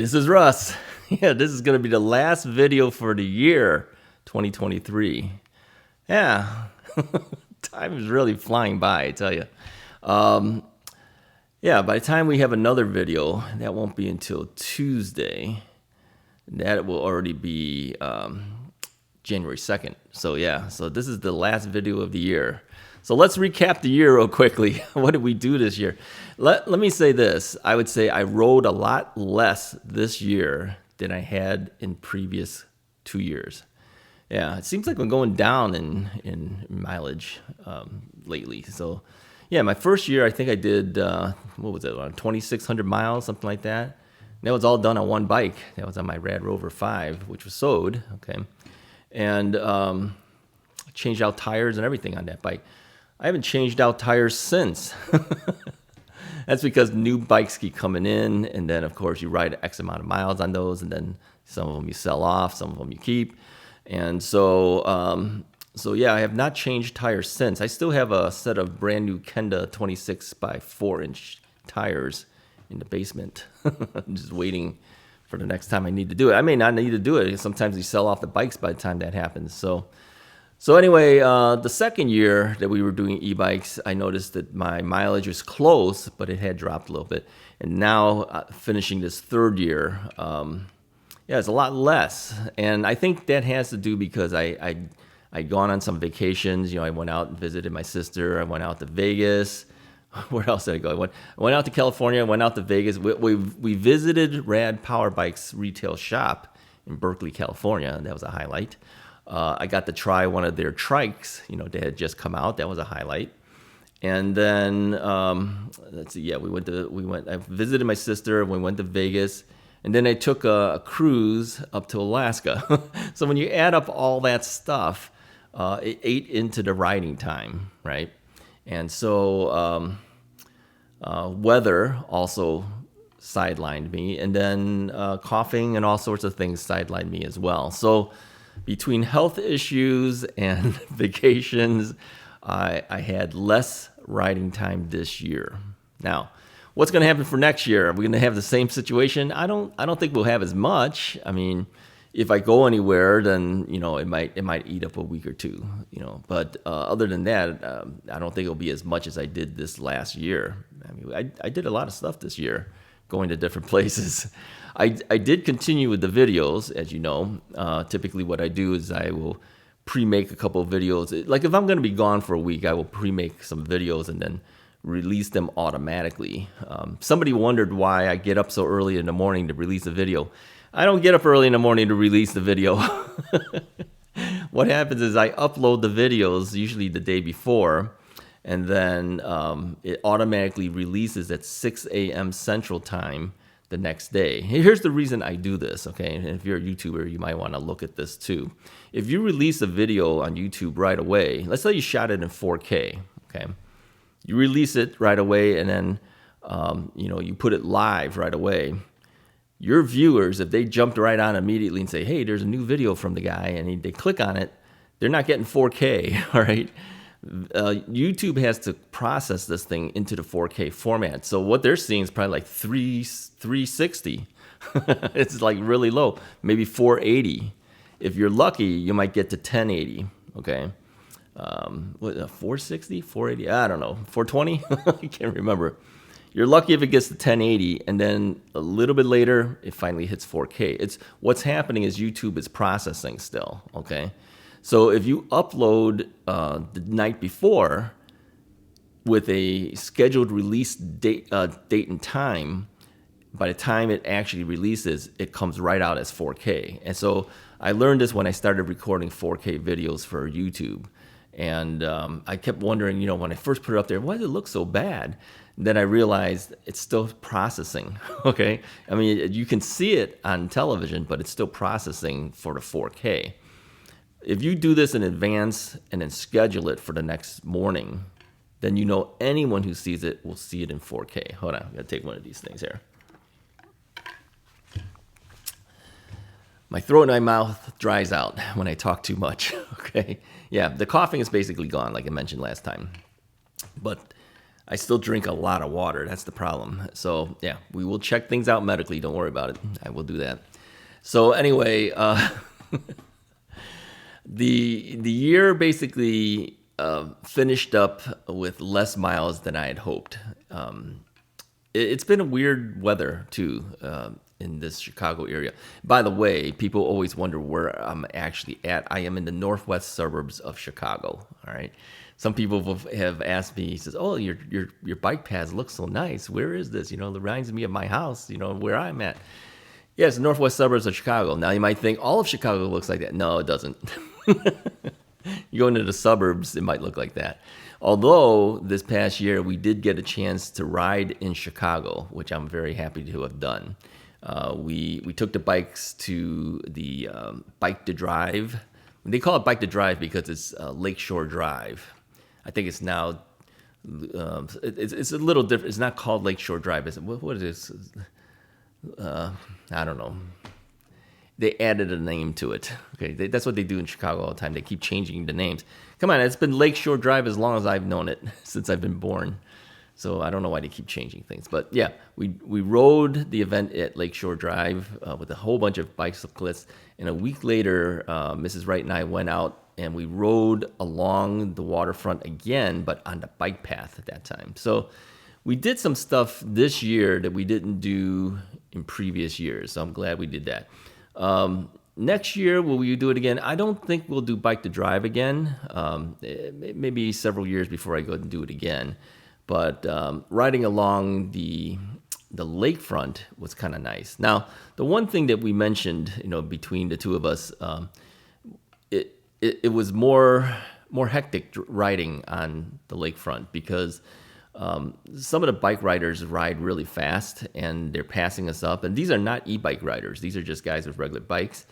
this is Russ. Yeah, this is going to be the last video for the year 2023. Yeah, time is really flying by, I tell you. Yeah, by the time we have another video, that won't be until Tuesday. That will already be January 2nd. So yeah, so this is the last video of the year. So let's recap the year real quickly. What did we do this year? Let me say this. I would say I rode a lot less this year than I had in previous 2 years. Yeah, it seems like I'm going down in mileage lately. So yeah, my first year, I think I did, what was it, around 2,600 miles, something like that. And that was all done on one bike. That was on my Rad Rover 5, which was sold, okay? And changed out tires and everything on that bike. I haven't changed out tires since. That's because new bikes keep coming in, and then of course you ride X amount of miles on those, and then some of them you sell off, some of them you keep. And so, so yeah, I have not changed tires since. I still have a set of brand new Kenda 26 by 4-inch tires in the basement. I'm just waiting for the next time I need to do it. I may not need to do it. Sometimes you sell off the bikes by the time that happens. So anyway, the second year that we were doing e-bikes, I noticed that my mileage was close, but it had dropped a little bit. And now finishing this third year, yeah, it's a lot less. And I think that has to do because I'd gone on some vacations. You know, I went out and visited my sister. I went out to Vegas. Where else did I go? I went out to California. I went out to Vegas. We visited Rad Power Bikes retail shop in Berkeley, California. That was a highlight. I got to try one of their trikes. You know, they had just come out. That was a highlight. And then let's see. Yeah, I visited my sister. We went to Vegas, and then I took a cruise up to Alaska. So when you add up all that stuff, it ate into the riding time, right? And so weather also sidelined me, and then coughing and all sorts of things sidelined me as well. So between health issues and vacations, I had less riding time this year. Now, what's going to happen for next year? Are we going to have the same situation? I don't think we'll have as much. I mean, if I go anywhere, then you know it might eat up a week or two. You know, but other than that, I don't think it'll be as much as I did this last year. I mean, I did a lot of stuff this year, going to different places. I did continue with the videos, as you know. Typically what I do is I will pre-make a couple of videos. Like if I'm going to be gone for a week, I will pre-make some videos and then release them automatically. Somebody wondered why I get up so early in the morning to release a video. I don't get up early in the morning to release the video. What happens is I upload the videos usually the day before, and then it automatically releases at 6 a.m. Central Time the next day. Here's the reason I do this, okay? And if you're a YouTuber, you might want to look at this too. If you release a video on YouTube right away, let's say you shot it in 4K, okay? You release it right away, and then you know, you put it live right away. Your viewers, if they jumped right on immediately and say, hey, there's a new video from the guy, and they click on it, they're not getting 4K, all right? YouTube has to process this thing into the 4K format. So what they're seeing is probably like 360. It's like really low, maybe 480. If you're lucky, you might get to 1080, okay? 460, 480, I don't know, 420? I can't remember. You're lucky if it gets to 1080, and then a little bit later, it finally hits 4K. It's what's happening is YouTube is processing still, okay? So if you upload the night before with a scheduled release date and time, by the time it actually releases, it comes right out as 4K. And so I learned this when I started recording 4K videos for YouTube. And I kept wondering, you know, when I first put it up there, why does it look so bad? Then I realized it's still processing, okay? I mean, you can see it on television, but it's still processing for the 4K. If you do this in advance and then schedule it for the next morning, then you know anyone who sees it will see it in 4K. Hold on, I'm gonna take one of these things here. My throat and my mouth dries out when I talk too much, okay? Yeah, the coughing is basically gone, like I mentioned last time. But I still drink a lot of water. That's the problem. So yeah, we will check things out medically. Don't worry about it. I will do that. So anyway, the year basically finished up with less miles than I had hoped. It's been a weird weather too in this Chicago area. By the way, people always wonder where I'm actually at. I am in the northwest suburbs of Chicago. All right. Some people have asked me, he says, "Oh, your bike paths look so nice. Where is this? It reminds me of my house, where I'm at." Yes, the northwest suburbs of Chicago. Now you might think all of Chicago looks like that. No, it doesn't. You go into the suburbs, it might look like that. Although this past year we did get a chance to ride in Chicago, which I'm very happy to have done. We took the bikes to the Bike to Drive. They call it Bike to Drive because it's Lakeshore Drive. I think it's now it's a little different. It's not called Lakeshore Drive. What is this? I don't know. They added a name to it. Okay, that's what they do in Chicago all the time. They keep changing the names. Come on, it's been Lakeshore Drive as long as I've known it, since I've been born. So I don't know why they keep changing things. But yeah, we rode the event at Lakeshore Drive with a whole bunch of bicyclists. And a week later, Mrs. Wright and I went out and we rode along the waterfront again, but on the bike path at that time. So we did some stuff this year that we didn't do in previous years. So I'm glad we did that. Next year, will we do it again? I don't think we'll do Bike to Drive again. Maybe several years before I go and do it again. But riding along the lakefront was kind of nice. Now, the one thing that we mentioned, between the two of us, it was more hectic riding on the lakefront because some of the bike riders ride really fast and they're passing us up. And these are not e-bike riders. These are just guys with regular bikes.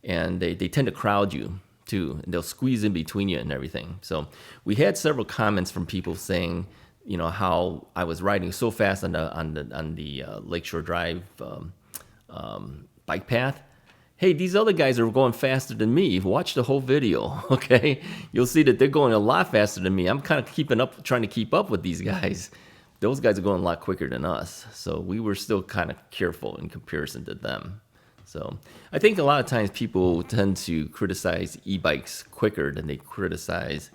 And they tend to crowd you too. And they'll squeeze in between you and everything. So we had several comments from people saying, how I was riding so fast on the Lakeshore Drive bike path. Hey, these other guys are going faster than me. Watch the whole video, okay? You'll see that they're going a lot faster than me. I'm kind of trying to keep up with these guys. Those guys are going a lot quicker than us. So we were still kind of careful in comparison to them. So I think a lot of times people tend to criticize e-bikes quicker than they criticize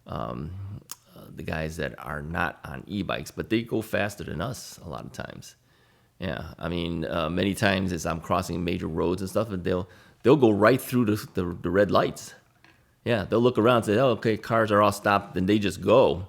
the guys that are not on e-bikes, but they go faster than us a lot of times. Yeah, I mean, many times as I'm crossing major roads and stuff, and they'll go right through the red lights. Yeah, they'll look around and say, "Oh, okay, cars are all stopped," and they just go.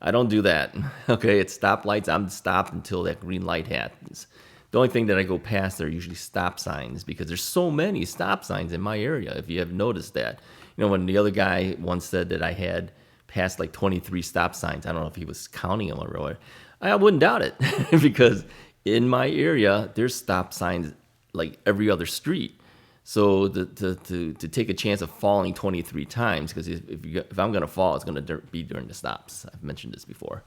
I don't do that. Okay, it's stoplights. I'm stopped until that green light happens. The only thing that I go past are usually stop signs because there's so many stop signs in my area. If you have noticed that, when the other guy once said that I had passed like 23 stop signs, I don't know if he was counting them or what. I wouldn't doubt it because in my area, there's stop signs like every other street. So to take a chance of falling 23 times, because if I'm going to fall, it's going to be during the stops. I've mentioned this before.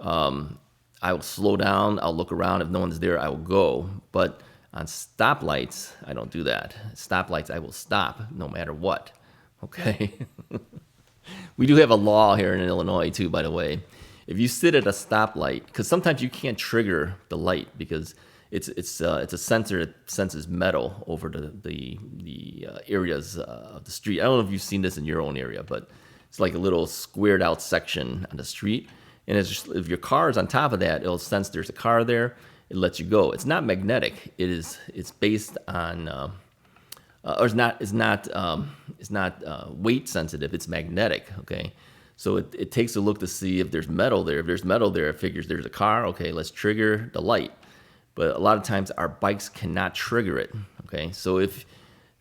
I will slow down. I'll look around. If no one's there, I will go. But on stoplights, I don't do that. Stoplights, I will stop no matter what. Okay? We do have a law here in Illinois, too, by the way. If you sit at a stoplight, because sometimes you can't trigger the light because it's a sensor that senses metal over the areas of the street. I don't know if you've seen this in your own area, but it's like a little squared out section on the street. And if your car is on top of that, it'll sense there's a car there. It lets you go. It's not magnetic. It's based on or it's not weight sensitive. It's magnetic. Okay. So it takes a look to see if there's metal there. If there's metal there, it figures there's a car. Okay, let's trigger the light. But a lot of times our bikes cannot trigger it. Okay, so if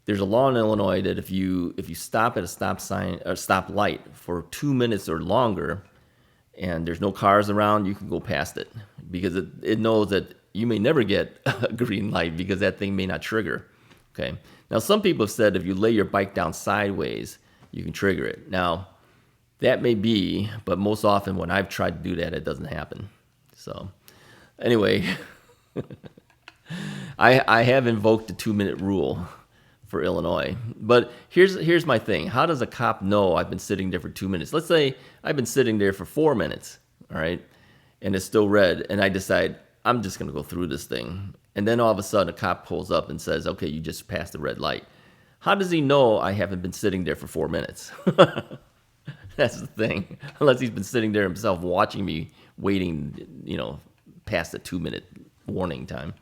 there's a law in Illinois that if you stop at a stop sign or stop light for 2 minutes or longer, and there's no cars around, you can go past it because it knows that you may never get a green light because that thing may not trigger. Okay. Now some people have said if you lay your bike down sideways, you can trigger it. Now that may be, but most often when I've tried to do that, it doesn't happen. So anyway, I have invoked the 2-minute rule for Illinois. But here's my thing. How does a cop know I've been sitting there for 2 minutes? Let's say I've been sitting there for 4 minutes, all right? and it's still red, and I decide I'm just going to go through this thing. And then all of a sudden a cop pulls up and says, okay, you just passed the red light. How does he know I haven't been sitting there for 4 minutes? That's the thing. Unless he's been sitting there himself watching me waiting, past the 2-minute warning time.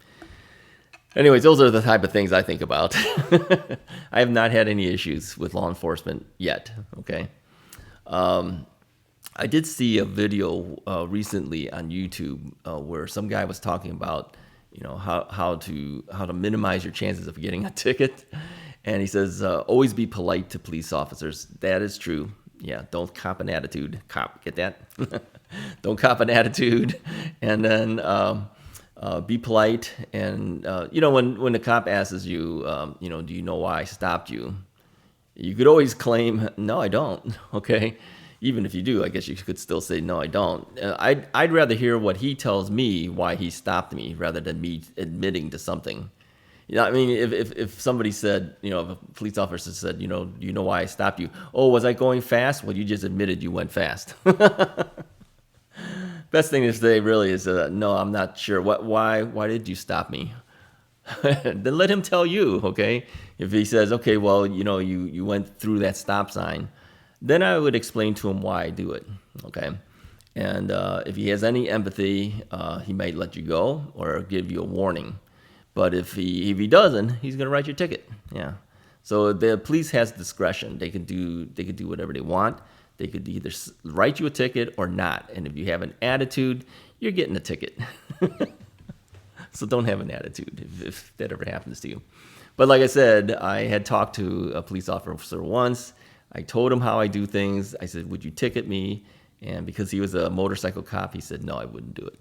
Anyways, those are the type of things I think about. I have not had any issues with law enforcement yet, okay? I did see a video recently on YouTube where some guy was talking about, how to minimize your chances of getting a ticket. And he says, always be polite to police officers. That is true. Yeah, don't cop an attitude. Cop, get that? Don't cop an attitude. And then be polite. And, when the cop asks you, do you know why I stopped you? You could always claim, no, I don't, okay? Even if you do, I guess you could still say, no, I don't. I'd rather hear what he tells me why he stopped me rather than me admitting to something. I mean, if somebody said, if a police officer said, you know why I stopped you? Oh, was I going fast? Well, you just admitted you went fast. Best thing to say really is, no, I'm not sure. Why did you stop me? Then let him tell you, okay? If he says, okay, well, you went through that stop sign, then I would explain to him why I do it, okay? And if he has any empathy, he might let you go or give you a warning. But if he doesn't, he's going to write your ticket. Yeah. So the police has discretion. They can do whatever they want. They could either write you a ticket or not. And if you have an attitude, you're getting a ticket. So don't have an attitude if that ever happens to you. But like I said, I had talked to a police officer once. I told him how I do things. I said, would you ticket me? And because he was a motorcycle cop, he said, no, I wouldn't do it.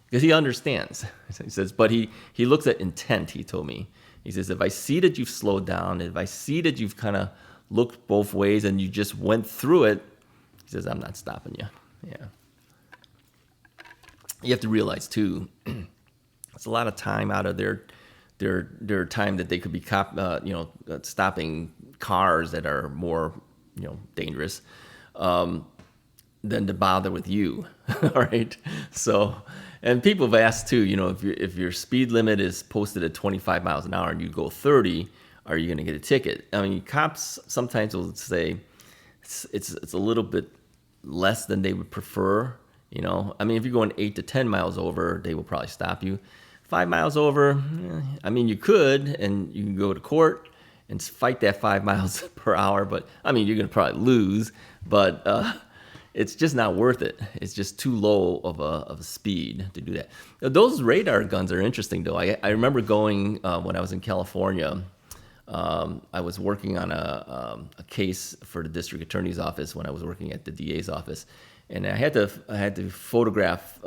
Because he understands. He says, but he looks at intent, he told me. He says, if I see that you've slowed down, if I see that you've kind of looked both ways and you just went through it, he says, I'm not stopping you. Yeah. You have to realize, too, it's a lot of time out of their time that they could be stopping cars that are more, dangerous than to bother with you. All right. So, and people have asked too, if your speed limit is posted at 25 miles an hour and you go 30, are you going to get a ticket? I mean, cops sometimes will say it's a little bit less than they would prefer. I mean, if you're going 8 to 10 miles over, they will probably stop you. 5 miles over, I mean, you could, and you can go to court and fight that 5 miles per hour. But I mean, you're going to probably lose, but it's just not worth it. It's just too low of a speed to do that. Those radar guns are interesting, though. I remember going when I was in California. I was working on a case for the district attorney's office when I was working at the DA's office, and I had to photograph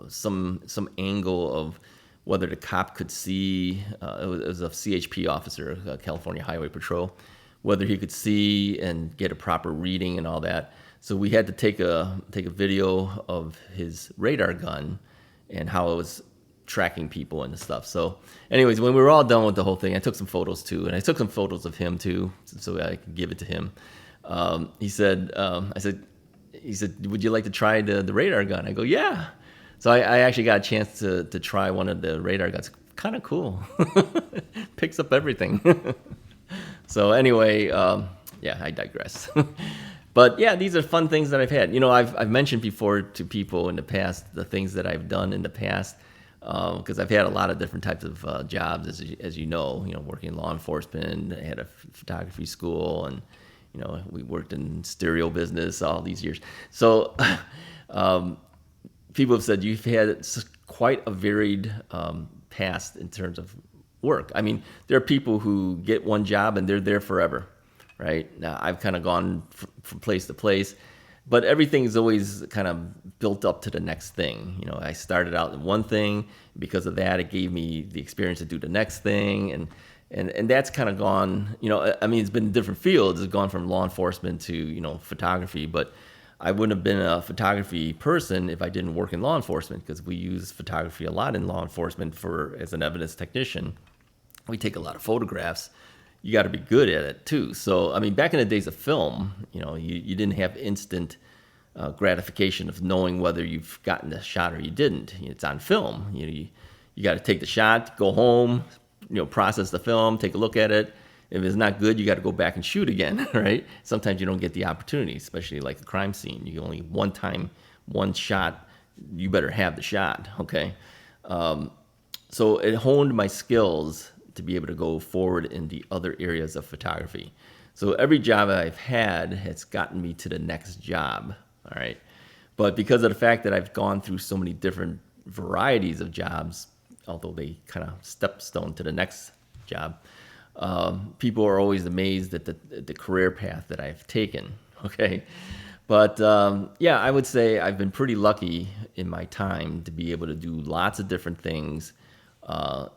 some angle of whether the cop could see. It was a CHP officer, California Highway Patrol, whether he could see and get a proper reading and all that. So we had to take a video of his radar gun and how it was tracking people and stuff. So anyways, when we were all done with the whole thing, I took some photos too, and I took some photos of him too, so I could give it to him. He said, would you like to try the radar gun? I go, yeah. So I actually got a chance to try one of the radar guns. Kind of cool. Picks up everything. So anyway, I digress. But yeah, these are fun things that I've had. I've mentioned before to people in the past the things that I've done in the past, because I've had a lot of different types of jobs, as you know, working in law enforcement. I had a photography school, and we worked in stereo business all these years. So people have said you've had quite a varied past in terms of work. I mean, there are people who get one job and they're there forever. Right now, I've kind of gone from place to place, but everything is always kind of built up to the next thing. I started out in one thing. Because of that, it gave me the experience to do the next thing, and that's kind of gone. I mean, it's been different fields. It's gone from law enforcement to photography, but I wouldn't have been a photography person if I didn't work in law enforcement, because we use photography a lot in law enforcement as an evidence technician. We take a lot of photographs. You got to be good at it too. So, I mean, back in the days of film, you didn't have instant gratification of knowing whether you've gotten the shot or you didn't. It's on film. You got to take the shot, go home, process the film, take a look at it. If it's not good, you got to go back and shoot again, right? Sometimes you don't get the opportunity, especially like a crime scene. You only one time, one shot. You better have the shot, okay? So it honed my skills to be able to go forward in the other areas of photography. So every job I've had has gotten me to the next job, all right? But because of the fact that I've gone through so many different varieties of jobs, although they kind of stepstone to the next job, people are always amazed at the career path that I've taken, okay? But yeah, I would say I've been pretty lucky in my time to be able to do lots of different things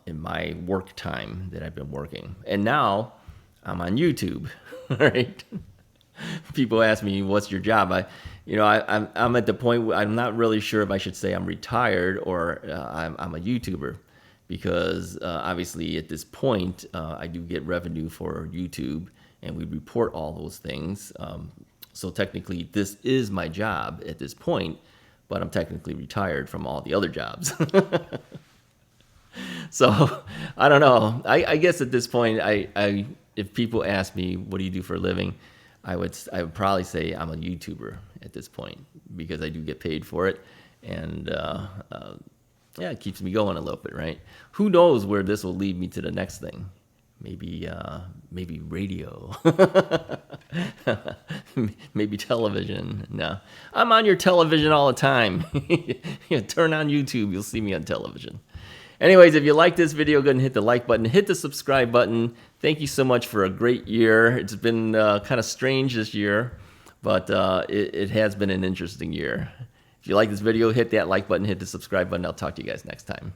in my work time that I've been working. And now I'm on YouTube, right? People ask me, what's your job? I'm at the point where I'm not really sure if I should say I'm retired or I'm a YouTuber, because obviously at this point, I do get revenue for YouTube and we report all those things. So technically this is my job at this point, but I'm technically retired from all the other jobs. So I don't know. I guess at this point, if people ask me, what do you do for a living? I would probably say I'm a YouTuber at this point, because I do get paid for it. And yeah, it keeps me going a little bit, right? Who knows where this will lead me to the next thing? Maybe radio, maybe television. No, I'm on your television all the time. Turn on YouTube, you'll see me on television. Anyways, if you like this video, go ahead and hit the like button, hit the subscribe button. Thank you so much for a great year. It's been kind of strange this year, but it has been an interesting year. If you like this video, hit that like button, hit the subscribe button. I'll talk to you guys next time.